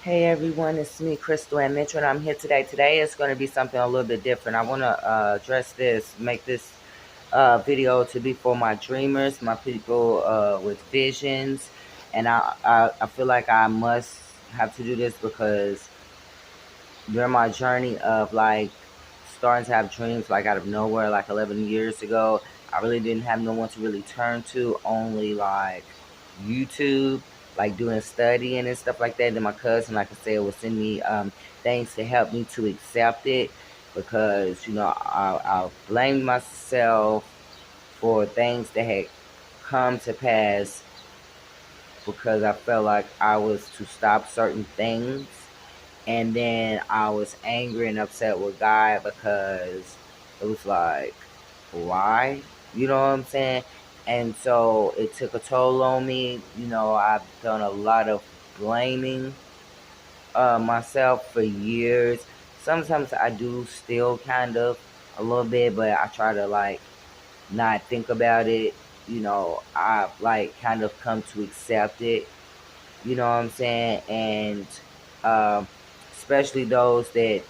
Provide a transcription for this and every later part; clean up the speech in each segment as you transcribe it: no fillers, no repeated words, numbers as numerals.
Hey everyone, it's me, Crystal and Mitchell, and I'm here today. Today is going to be something a little bit different. I want to address this, make this video to be for my dreamers, my people with visions, and I feel like I must have to do this because during my journey of like starting to have dreams like out of nowhere, like 11 years ago, I really didn't have no one to really turn to, only like YouTube, like doing studying and stuff like that. Then my cousin, like I said, would send me things to help me to accept it because, I blamed myself for things that had come to pass because I felt like I was to stop certain things, and then I was angry and upset with God because it was like, why? You know what I'm saying? And so it took a toll on me. I've done a lot of blaming myself for years. Sometimes I do still kind of a little bit, but I try to like not think about it. I've like kind of come to accept it. You know what I'm saying? And um, especially those that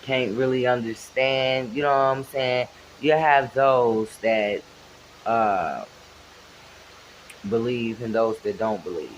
can't really understand. You know what I'm saying? You have those that uh, believe and those that don't believe.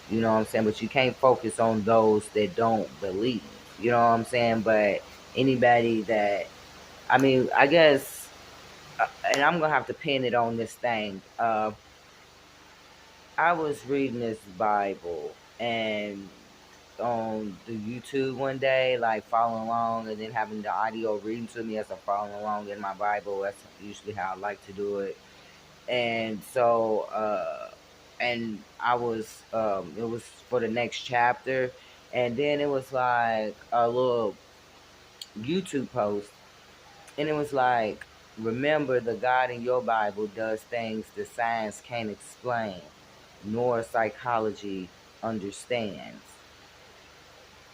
You know what I'm saying? But you can't focus on those that don't believe. You know what I'm saying? But anybody that, I mean, I guess, and I'm gonna have to pin it on this thing. I was reading this Bible and on the YouTube one day, like following along and then having the audio reading to me as I'm following along in my Bible. That's usually how I like to do it. And so, and I was, it was for the next chapter. And then it was like a little YouTube post. And it was like, remember the God in your Bible does things that science can't explain, nor psychology understands.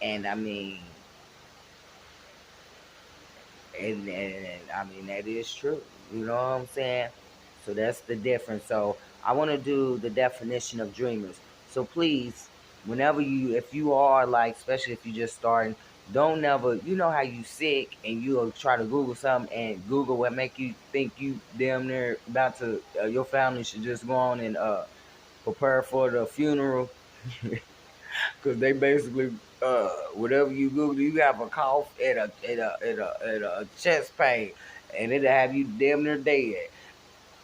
And I mean, and I mean that is true. You know what I'm saying? So that's the difference. So I want to do the definition of dreamers. So please, whenever if you are like, especially if you just starting, don't never, you know how you sick and you'll try to Google something and Google what make you think you damn near about to, your family should just go on and prepare for the funeral. Because they basically, whatever you Google, you have a cough and a chest pain, and it'll have you damn near dead.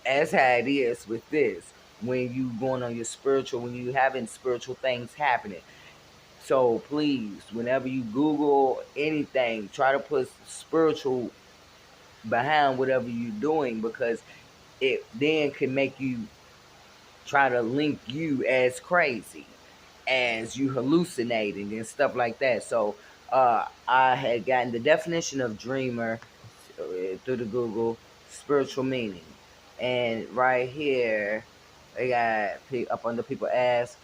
That's how it is with this. When you going on your spiritual, when you having spiritual things happening. So please, whenever you Google anything, try to put spiritual behind whatever you're doing, because it then can make you try to link you as crazy, as you hallucinating and stuff like that. So I had gotten the definition of dreamer through the Google spiritual meaning, and right here they got up under people ask.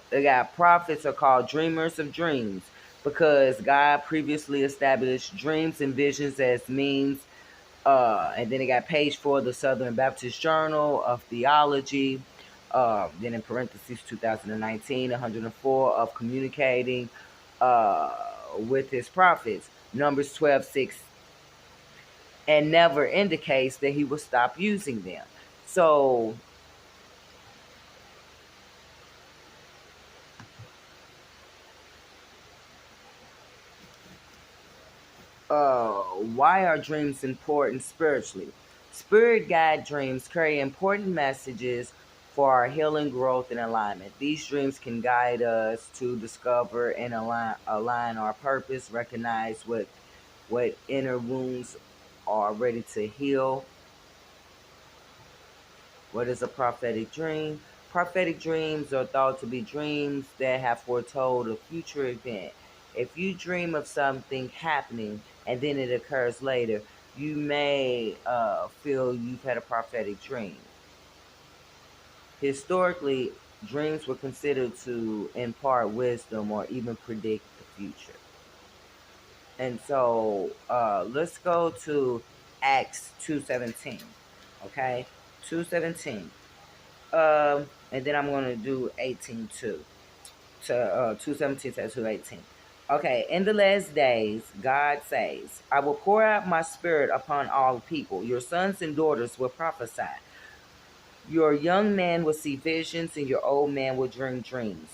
They got prophets are called dreamers of dreams because God previously established dreams and visions as means. And then they got page 4 of the Southern Baptist Journal of Theology. Then in parentheses 2019, 104 of communicating with his prophets. Numbers 12:6, and never indicates that he will stop using them. So why are dreams important spiritually? Spirit guide dreams carry important messages for our healing, growth, and alignment. These dreams can guide us to discover and align our purpose, recognize what inner wounds are ready to heal. What is a prophetic dream? Prophetic dreams are thought to be dreams that have foretold a future event. If you dream of something happening and then it occurs later, you may feel you've had a prophetic dream. Historically, dreams were considered to impart wisdom or even predict the future. And so let's go to Acts 2:17. Okay? 2:17. And then I'm going to do 18 too. To 2:17 to 2:18. Okay, in the last days, God says, I will pour out my spirit upon all people. Your sons and daughters will prophesy. Your young man will see visions, and your old man will dream dreams.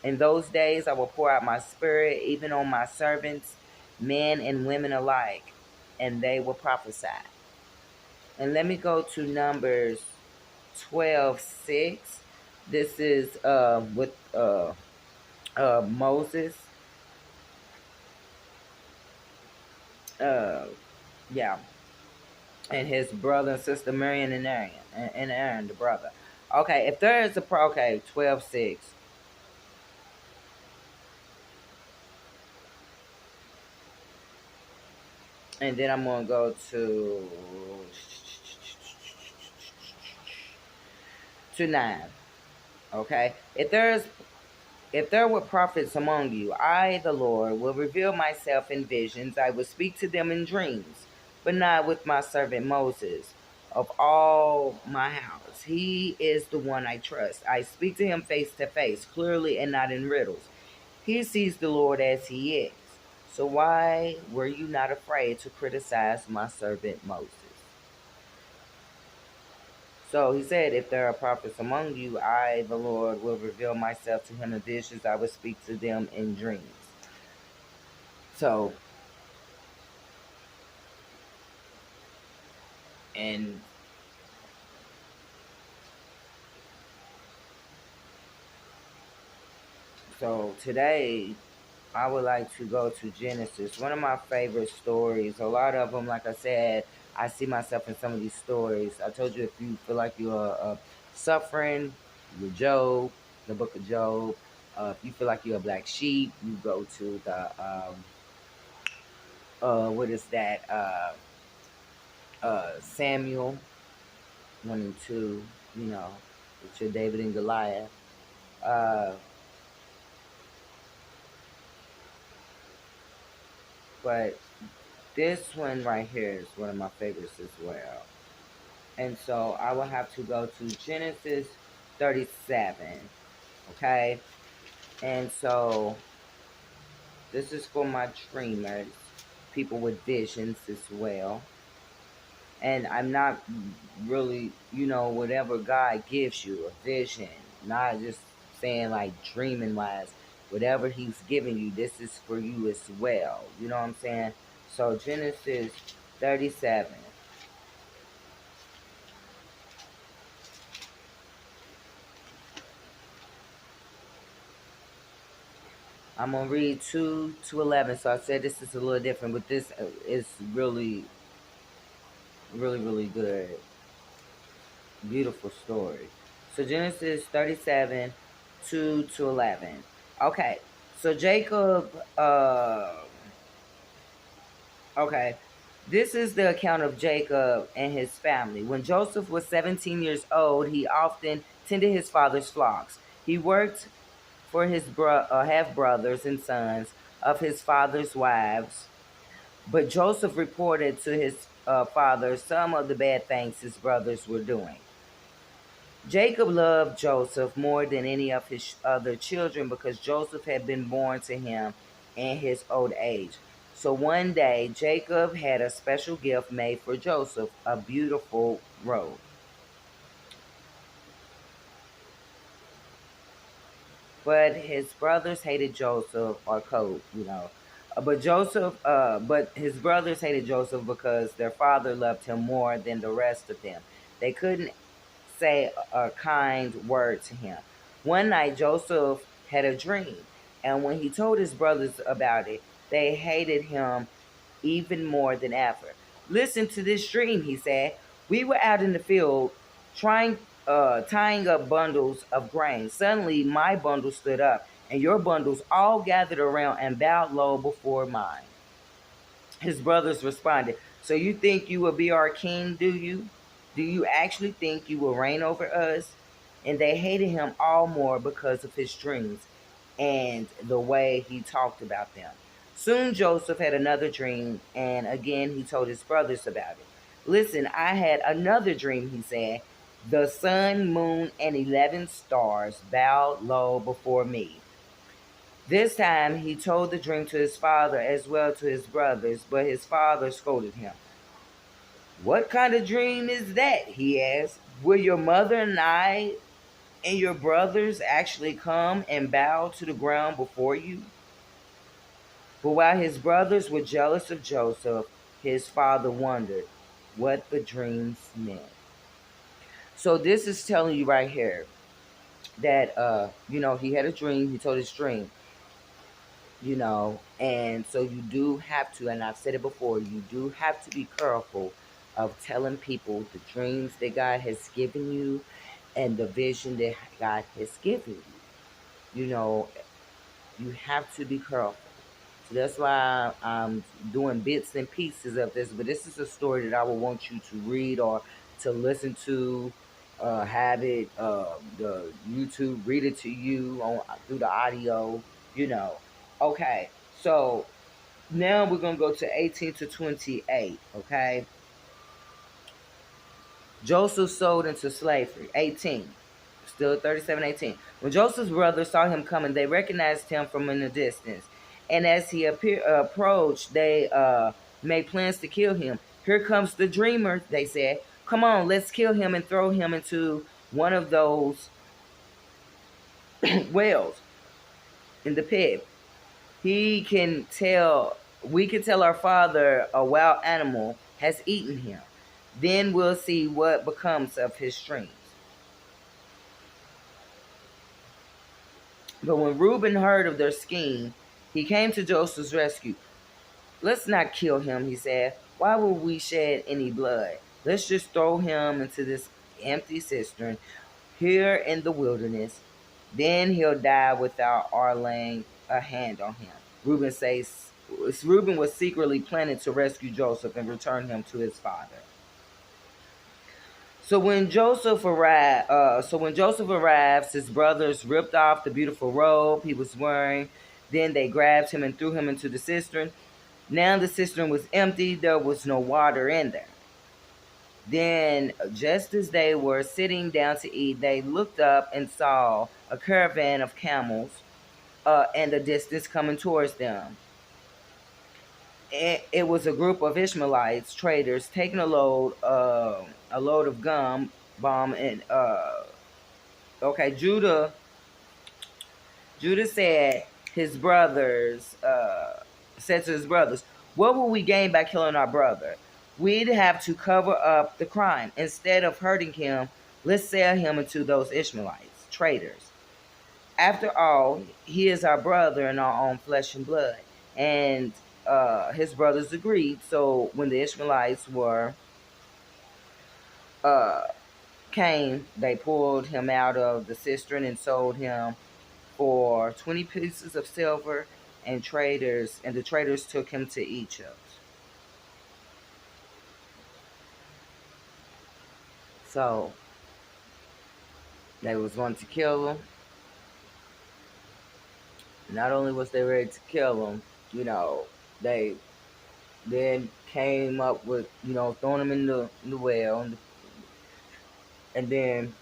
In those days, I will pour out my spirit even on my servants, men and women alike, and they will prophesy. And let me go to Numbers 12:6. This is with Moses. Uh, yeah, and his brother and sister Miriam and Aaron, and Aaron the brother. Okay, if there is a okay 12:6. And then I'm gonna go to 9. Okay, if there were prophets among you, I, the Lord, will reveal myself in visions. I will speak to them in dreams, but not with my servant Moses of all my house. He is the one I trust. I speak to him face to face, clearly and not in riddles. He sees the Lord as he is. So why were you not afraid to criticize my servant Moses? So he said, if there are prophets among you, I, the Lord, will reveal myself to him in visions. I will speak to them in dreams. So, and so today, I would like to go to Genesis. One of my favorite stories. A lot of them, like I said, I see myself in some of these stories. I told you if you feel like you're suffering, you're Job, the book of Job. If you feel like you're a black sheep, you go to the what is that? Samuel 1 and 2. You know, with your David and Goliath. Uh, but this one right here is one of my favorites as well. And so I will have to go to Genesis 37. Okay? And so this is for my dreamers, people with visions as well. And I'm not really, whatever God gives you, a vision, not just saying like dreaming wise, whatever He's giving you, this is for you as well. You know what I'm saying? So Genesis 37. I'm gonna read 2 to 11. So I said this is a little different, but this is really, really, really good, beautiful story. So Genesis 37, 2 to 11. Okay, so Jacob. Okay, this is the account of Jacob and his family. When Joseph was 17 years old, he often tended his father's flocks. He worked for his half brothers and sons of his father's wives. But Joseph reported to his father some of the bad things his brothers were doing. Jacob loved Joseph more than any of his other children because Joseph had been born to him in his old age. So one day, Jacob had a special gift made for Joseph, a beautiful robe. But his brothers hated Joseph or coat. But his brothers hated Joseph because their father loved him more than the rest of them. They couldn't say a kind word to him. One night, Joseph had a dream, and when he told his brothers about it, they hated him even more than ever. Listen to this dream, he said. We were out in the field tying up bundles of grain. Suddenly, my bundle stood up, and your bundles all gathered around and bowed low before mine. His brothers responded, so you think you will be our king, do you? Do you actually think you will reign over us? And they hated him all more because of his dreams and the way he talked about them. Soon Joseph had another dream, and again he told his brothers about it. Listen, I had another dream, he said. The sun, moon, and 11 stars bowed low before me. This time he told the dream to his father as well to his brothers, but his father scolded him. What kind of dream is that? He asked. Will your mother and I and your brothers actually come and bow to the ground before you? But while his brothers were jealous of Joseph, his father wondered what the dreams meant. So this is telling you right here that he had a dream, he told his dream, and so you do have to, and I've said it before, you do have to be careful of telling people the dreams that God has given you and the vision that God has given you. You have to be careful. So that's why I'm doing bits and pieces of this. But this is a story that I would want you to read or to listen to, have it, the YouTube read it to you on through the audio. You know. Okay, so now we're gonna go to 18 to 28. Okay, Joseph sold into slavery. 18. Still 37:18. When Joseph's brothers saw him coming, they recognized him from in the distance. And as he approached, they made plans to kill him. Here comes the dreamer, they said. Come on, let's kill him and throw him into one of those wells in the pit. We can tell our father a wild animal has eaten him. Then we'll see what becomes of his dreams. But when Reuben heard of their scheme, he came to Joseph's rescue. Let's not kill him, he said. Why would we shed any blood? Let's just throw him into this empty cistern here in the wilderness. Then he'll die without our laying a hand on him. Reuben was secretly planning to rescue Joseph and return him to his father. So when Joseph arrives, his brothers ripped off the beautiful robe he was wearing. Then they grabbed him and threw him into the cistern. Now the cistern was empty; there was no water in there. Then, just as they were sitting down to eat, they looked up and saw a caravan of camels in the distance coming towards them. It was a group of Ishmaelites traders taking a load of gum bomb and okay, Judah said to his brothers, what will we gain by killing our brother? We'd have to cover up the crime. Instead of hurting him, let's sell him into those Ishmaelites, traders. After all, he is our brother in our own flesh and blood. And his brothers agreed. So when the Ishmaelites uh, came, they pulled him out of the cistern and sold him for 20 pieces of silver, and the traders took him to Egypt. So they was going to kill him. Not only was they ready to kill him, they then came up with, throwing him in the well, and then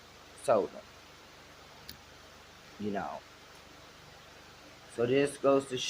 sold him. You know. So this goes to show